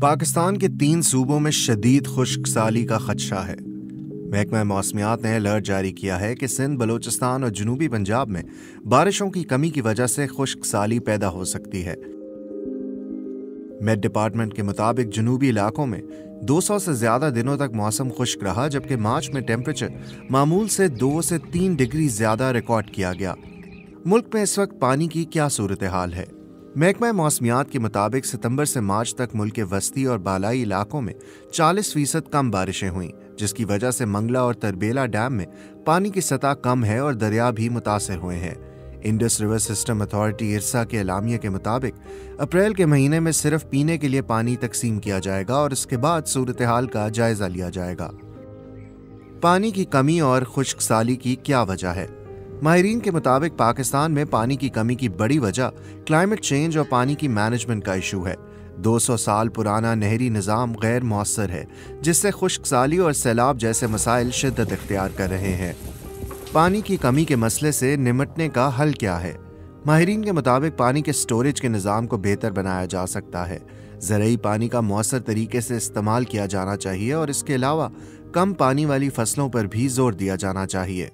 पाकिस्तान के 3 सूबों में शदीद खुश्क साली का खदशा है। महकमा मौसमियात ने अलर्ट जारी किया है कि सिंध, बलूचिस्तान और जनूबी पंजाब में बारिशों की कमी की वजह से खुश्क साली पैदा हो सकती है। मेट डिपार्टमेंट के मुताबिक जनूबी इलाकों में 200 से ज्यादा दिनों तक मौसम खुश्क रहा, जबकि मार्च में टेम्परेचर मामूल से 2 से 3 डिग्री ज्यादा रिकॉर्ड किया गया। मुल्क में इस वक्त पानी की क्या सूरत हाल है? महकमा मौसमियात के मुताबिक सितंबर से मार्च तक मुल्क के वस्ती और बालाई इलाकों में 40% कम बारिशें हुईं, जिसकी वजह से मंगला और तरबेला डैम में पानी की सतह कम है और दरिया भी मुतासर हुए हैं। इंडस रिवर सिस्टम अथॉरिटी इरसा के एलामिया के मुताबिक अप्रैल के महीने में सिर्फ पीने के लिए पानी तकसीम किया जाएगा और इसके बाद सूरत हाल का जायजा लिया जाएगा। पानी की कमी और खुश्क साली की क्या वजह है? माहिरीन के मुताबिक पाकिस्तान में पानी की कमी की बड़ी वजह क्लाइमेट चेंज और पानी की मैनेजमेंट का इशू है। 200 साल पुराना नहरी निज़ाम गैर मौसर है, जिससे खुश्क साली और सैलाब जैसे मसाइल शिद्दत इख्तियार कर रहे हैं। पानी की कमी के मसले से निमटने का हल क्या है? माहिरीन के मुताबिक पानी के स्टोरेज के निज़ाम को बेहतर बनाया जा सकता है। ज़रूरी पानी का मौसर तरीके से इस्तेमाल किया जाना चाहिए और इसके अलावा कम पानी वाली फसलों पर भी जोर दिया जाना चाहिए।